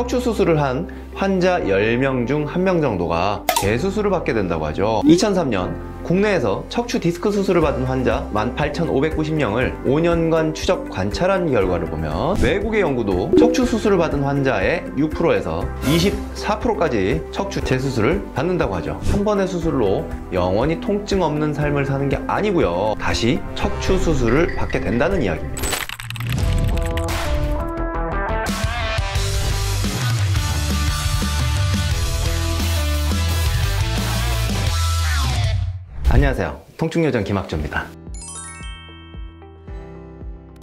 척추 수술을 한 환자 10명 중 1명 정도가 재수술을 받게 된다고 하죠. 2003년 국내에서 척추 디스크 수술을 받은 환자 18,590명을 5년간 추적 관찰한 결과를 보면 외국의 연구도 척추 수술을 받은 환자의 6%에서 24%까지 척추 재수술을 받는다고 하죠. 한 번의 수술로 영원히 통증 없는 삶을 사는 게 아니고요. 다시 척추 수술을 받게 된다는 이야기입니다. 안녕하세요. 통증요정 김학조입니다.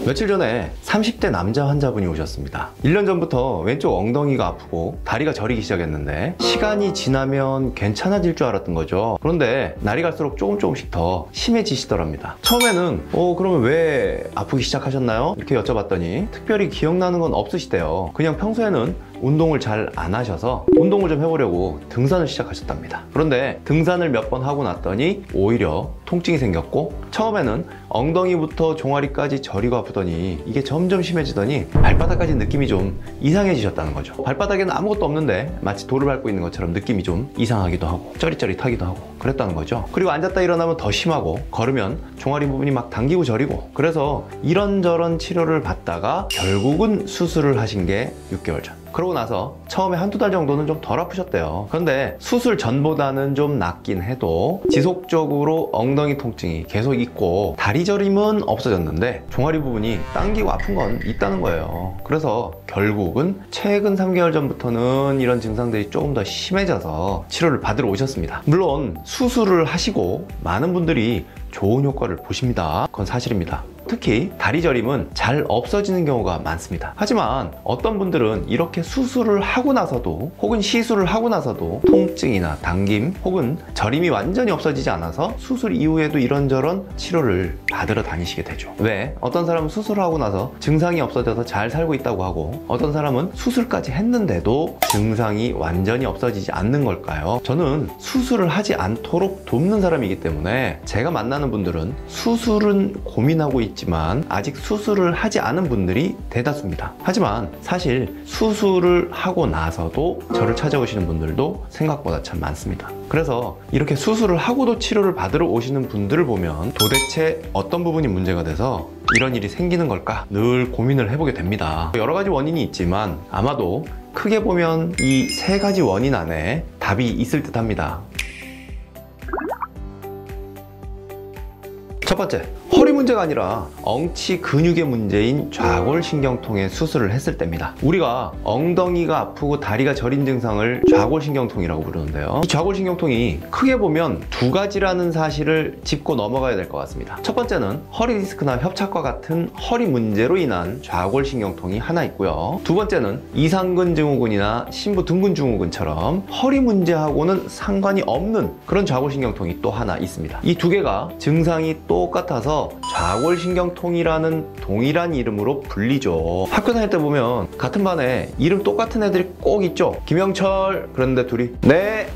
며칠 전에 30대 남자 환자분이 오셨습니다. 1년 전부터 왼쪽 엉덩이가 아프고 다리가 저리기 시작했는데 시간이 지나면 괜찮아질 줄 알았던 거죠. 그런데 날이 갈수록 조금씩 더 심해지시더랍니다. 처음에는 그러면 왜 아프기 시작하셨나요? 이렇게 여쭤봤더니 특별히 기억나는 건 없으시대요. 그냥 평소에는 운동을 잘 안 하셔서 운동을 좀 해보려고 등산을 시작하셨답니다. 그런데 등산을 몇 번 하고 났더니 오히려 통증이 생겼고, 처음에는 엉덩이부터 종아리까지 저리고 아프더니 이게 점점 심해지더니 발바닥까지 느낌이 좀 이상해지셨다는 거죠. 발바닥에는 아무것도 없는데 마치 돌을 밟고 있는 것처럼 느낌이 좀 이상하기도 하고 쩌릿쩌릿하기도 하고 그랬다는 거죠. 그리고 앉았다 일어나면 더 심하고, 걸으면 종아리 부분이 막 당기고 저리고, 그래서 이런저런 치료를 받다가 결국은 수술을 하신 게 6개월 전. 그러고 나서 처음에 한두 달 정도는 좀 덜 아프셨대요. 그런데 수술 전보다는 좀 낫긴 해도 지속적으로 엉덩이 통증이 계속 있고 다리 저림은 없어졌는데 종아리 부분이 당기고 아픈 건 있다는 거예요. 그래서 결국은 최근 3개월 전부터는 이런 증상들이 조금 더 심해져서 치료를 받으러 오셨습니다. 물론 수술을 하시고 많은 분들이 좋은 효과를 보십니다. 그건 사실입니다. 특히 다리 저림은 잘 없어지는 경우가 많습니다. 하지만 어떤 분들은 이렇게 수술을 하고 나서도, 혹은 시술을 하고 나서도 통증이나 당김 혹은 저림이 완전히 없어지지 않아서 수술 이후에도 이런저런 치료를 받으러 다니시게 되죠. 왜? 어떤 사람은 수술하고 나서 증상이 없어져서 잘 살고 있다고 하고, 어떤 사람은 수술까지 했는데도 증상이 완전히 없어지지 않는 걸까요? 저는 수술을 하지 않도록 돕는 사람이기 때문에 제가 만나는 분들은 수술은 고민하고 있지만 아직 수술을 하지 않은 분들이 대다수입니다. 하지만 사실 수술을 하고 나서도 저를 찾아오시는 분들도 생각보다 참 많습니다. 그래서 이렇게 수술을 하고도 치료를 받으러 오시는 분들을 보면 도대체 어떤 부분이 문제가 돼서 이런 일이 생기는 걸까 늘 고민을 해보게 됩니다. 여러 가지 원인이 있지만 아마도 크게 보면 이 3가지 원인 안에 답이 있을 듯 합니다. 첫 번째, 허리 문제가 아니라 엉치 근육의 문제인 좌골신경통의 수술을 했을 때입니다. 우리가 엉덩이가 아프고 다리가 저린 증상을 좌골신경통이라고 부르는데요. 이 좌골신경통이 크게 보면 2가지라는 사실을 짚고 넘어가야 될 것 같습니다. 첫 번째는 허리 디스크나 협착과 같은 허리 문제로 인한 좌골신경통이 하나 있고요. 두 번째는 이상근 증후군이나 신부등근 증후군처럼 허리 문제하고는 상관이 없는 그런 좌골신경통이 또 하나 있습니다. 이 2개가 증상이 똑같아서 좌골신경통이라는 동일한 이름으로 불리죠. 학교 다닐 때 보면 같은 반에 이름 똑같은 애들이 꼭 있죠. 김영철, 그런데 둘이 네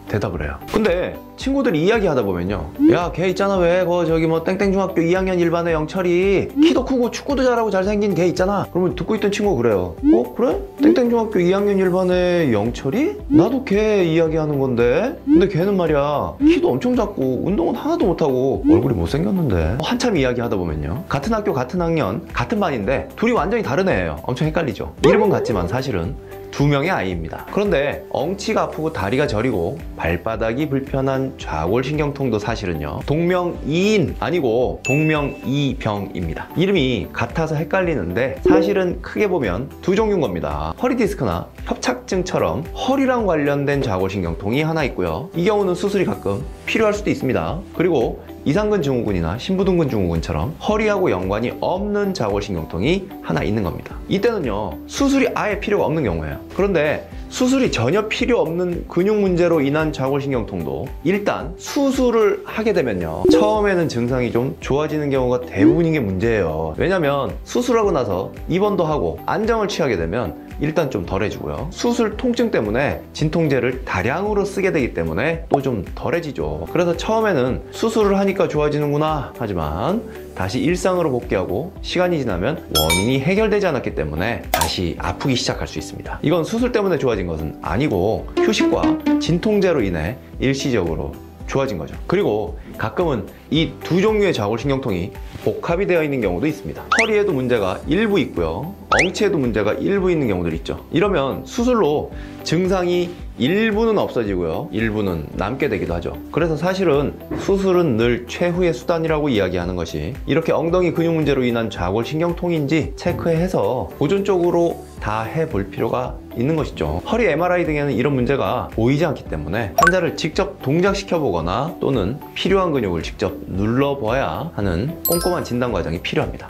대답을 해요. 근데 친구들이 이야기하다 보면요, 야 걔 있잖아, 왜 저기 뭐 땡땡중학교 2학년 1반의 영철이 키도 크고 축구도 잘하고 잘생긴 걔 있잖아. 그러면 듣고 있던 친구가 그래요. 그래? 땡땡중학교 2학년 1반의 영철이? 나도 걔 이야기하는 건데, 근데 걔는 말이야 키도 엄청 작고 운동은 하나도 못하고 얼굴이 못생겼는데. 한참 이야기하다 보면요, 같은 학교 같은 학년 같은 반인데 둘이 완전히 다른 애예요. 엄청 헷갈리죠. 이름은 같지만 사실은 2명의 아이입니다. 그런데 엉치가 아프고 다리가 저리고 발바닥이 불편한 좌골신경통도 사실은요, 동명이인 아니고 동명이병입니다. 이름이 같아서 헷갈리는데 사실은 크게 보면 2종류인 겁니다. 허리 디스크나 협착증처럼 허리랑 관련된 좌골신경통이 하나 있고요. 이 경우는 수술이 가끔 필요할 수도 있습니다. 그리고 이상근 증후군이나 신부등근 증후군처럼 허리하고 연관이 없는 좌골신경통이 하나 있는 겁니다. 이때는요, 수술이 아예 필요가 없는 경우예요. 그런데 수술이 전혀 필요 없는 근육 문제로 인한 좌골신경통도 일단 수술을 하게 되면요, 처음에는 증상이 좀 좋아지는 경우가 대부분인 게 문제예요. 왜냐면 수술하고 나서 입원도 하고 안정을 취하게 되면 일단 좀 덜해지고요, 수술 통증 때문에 진통제를 다량으로 쓰게 되기 때문에 또 좀 덜해지죠. 그래서 처음에는 수술을 하니까 좋아지는구나 하지만 다시 일상으로 복귀하고 시간이 지나면 원인이 해결되지 않았기 때문에 다시 아프기 시작할 수 있습니다. 이건 수술 때문에 좋아진 것은 아니고 휴식과 진통제로 인해 일시적으로 좋아진 거죠. 그리고 가끔은 이 두 종류의 좌골신경통이 복합이 되어 있는 경우도 있습니다. 허리에도 문제가 일부 있고요, 엉치에도 문제가 일부 있는 경우들이 있죠. 이러면 수술로 증상이 일부는 없어지고요, 일부는 남게 되기도 하죠. 그래서 사실은 수술은 늘 최후의 수단이라고 이야기하는 것이, 이렇게 엉덩이 근육 문제로 인한 좌골신경통인지 체크해서 보존적으로 다 해볼 필요가 있는 것이죠. 허리 MRI 등에는 이런 문제가 보이지 않기 때문에 환자를 직접 동작시켜 보거나 또는 필요한 근육을 직접 눌러봐야 하는 꼼꼼한 진단 과정이 필요합니다.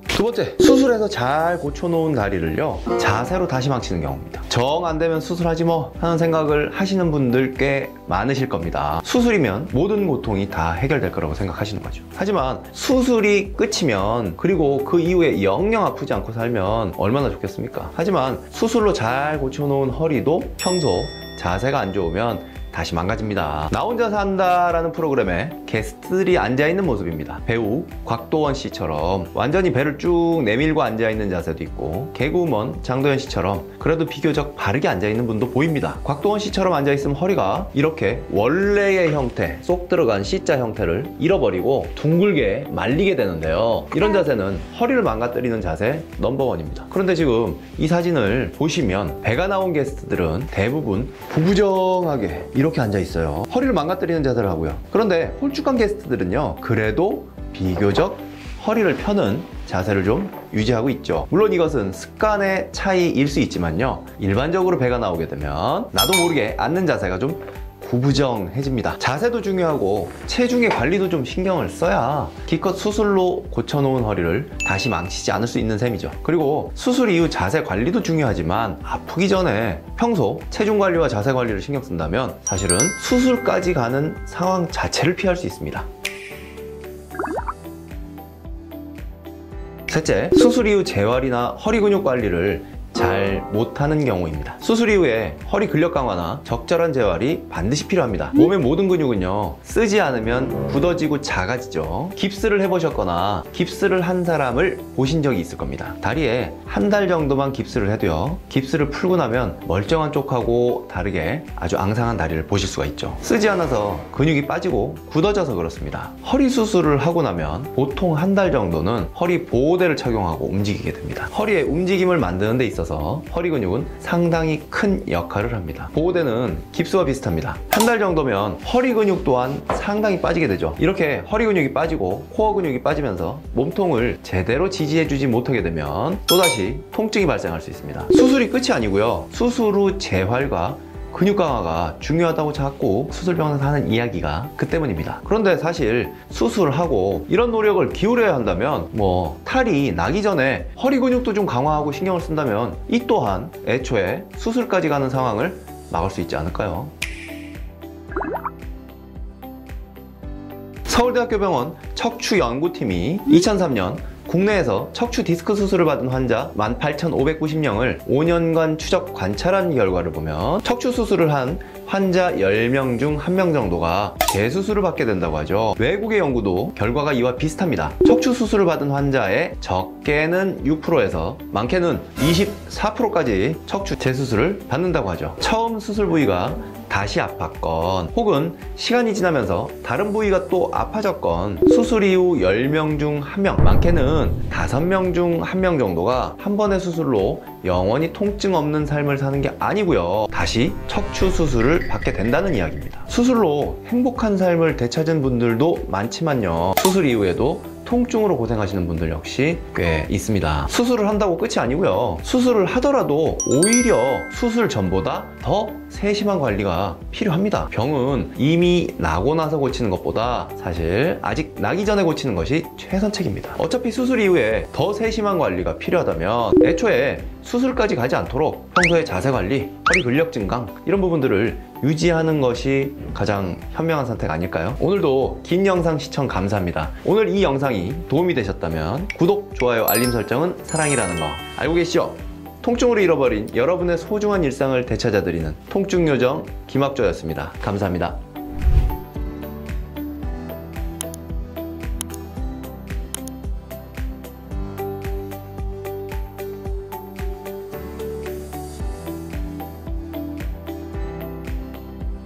두 번째, 수술해서 잘 고쳐놓은 다리를요, 자세로 다시 망치는 경우입니다. 정 안 되면 수술하지 뭐 하는 생각을 하시는 분들 꽤 많으실 겁니다. 수술이면 모든 고통이 다 해결될 거라고 생각하시는 거죠. 하지만 수술이 끝이면, 그리고 그 이후에 영영 아프지 않고 살면 얼마나 좋겠습니까? 하지만 수술로 잘 고쳐놓은 허리도 평소 자세가 안 좋으면 다시 망가집니다. 나 혼자 산다라는 프로그램에 게스트들이 앉아있는 모습입니다. 배우 곽도원 씨처럼 완전히 배를 쭉 내밀고 앉아있는 자세도 있고, 개그우먼 장도연 씨처럼 그래도 비교적 바르게 앉아있는 분도 보입니다. 곽도원 씨처럼 앉아있으면 허리가 이렇게 원래의 형태, 쏙 들어간 C자 형태를 잃어버리고 둥글게 말리게 되는데요, 이런 자세는 허리를 망가뜨리는 자세 넘버원입니다. 그런데 지금 이 사진을 보시면 배가 나온 게스트들은 대부분 부부정하게 이렇게 앉아 있어요. 허리를 망가뜨리는 자세를 하고요. 그런데 홀쭉한 게스트들은요, 그래도 비교적 허리를 펴는 자세를 좀 유지하고 있죠. 물론 이것은 습관의 차이일 수 있지만요, 일반적으로 배가 나오게 되면 나도 모르게 앉는 자세가 좀 구부정해집니다. 자세도 중요하고 체중의 관리도 좀 신경을 써야 기껏 수술로 고쳐놓은 허리를 다시 망치지 않을 수 있는 셈이죠. 그리고 수술 이후 자세 관리도 중요하지만 아프기 전에 평소 체중 관리와 자세 관리를 신경 쓴다면 사실은 수술까지 가는 상황 자체를 피할 수 있습니다. 셋째, 수술 이후 재활이나 허리 근육 관리를 잘 못하는 경우입니다. 수술 이후에 허리 근력 강화나 적절한 재활이 반드시 필요합니다. 몸의 모든 근육은요, 쓰지 않으면 굳어지고 작아지죠. 깁스를 해보셨거나 깁스를 한 사람을 보신 적이 있을 겁니다. 다리에 한 달 정도만 깁스를 해도요, 깁스를 풀고 나면 멀쩡한 쪽하고 다르게 아주 앙상한 다리를 보실 수가 있죠. 쓰지 않아서 근육이 빠지고 굳어져서 그렇습니다. 허리 수술을 하고 나면 보통 한 달 정도는 허리 보호대를 착용하고 움직이게 됩니다. 허리의 움직임을 만드는 데 있어서 허리 근육은 상당히 큰 역할을 합니다. 보호대는 깁스와 비슷합니다. 한 달 정도면 허리 근육 또한 상당히 빠지게 되죠. 이렇게 허리 근육이 빠지고 코어 근육이 빠지면서 몸통을 제대로 지지해주지 못하게 되면 또다시 통증이 발생할 수 있습니다. 수술이 끝이 아니고요, 수술 후 재활과 근육 강화가 중요하다고 자꾸 수술병원에서 하는 이야기가 그 때문입니다. 그런데 사실 수술을 하고 이런 노력을 기울여야 한다면, 탈이 나기 전에 허리 근육도 좀 강화하고 신경을 쓴다면 이 또한 애초에 수술까지 가는 상황을 막을 수 있지 않을까요? 서울대학교 병원 척추연구팀이 2003년 국내에서 척추 디스크 수술을 받은 환자 18,590명을 5년간 추적 관찰한 결과를 보면 척추 수술을 한 환자 10명 중 1명 정도가 재수술을 받게 된다고 하죠. 외국의 연구도 결과가 이와 비슷합니다. 척추 수술을 받은 환자의 적게는 6%에서 많게는 24%까지 척추 재수술을 받는다고 하죠. 처음 수술 부위가 다시 아팠건 혹은 시간이 지나면서 다른 부위가 또 아파졌건 수술 이후 10명 중 1명, 많게는 5명 중 1명 정도가 한 번의 수술로 영원히 통증 없는 삶을 사는 게 아니고요, 다시 척추 수술을 받게 된다는 이야기입니다. 수술로 행복한 삶을 되찾은 분들도 많지만요, 수술 이후에도 통증으로 고생하시는 분들 역시 꽤 있습니다. 수술을 한다고 끝이 아니고요, 수술을 하더라도 오히려 수술 전보다 더 세심한 관리가 필요합니다. 병은 이미 나고 나서 고치는 것보다 사실 아직 나기 전에 고치는 것이 최선책입니다. 어차피 수술 이후에 더 세심한 관리가 필요하다면 애초에 수술까지 가지 않도록 평소에 자세 관리, 허리 근력 증강 이런 부분들을 유지하는 것이 가장 현명한 선택 아닐까요? 오늘도 긴 영상 시청 감사합니다. 오늘 이 영상이 도움이 되셨다면 구독, 좋아요, 알림 설정은 사랑이라는 거 알고 계시죠? 통증으로 잃어버린 여러분의 소중한 일상을 되찾아드리는 통증요정 김학조였습니다. 감사합니다.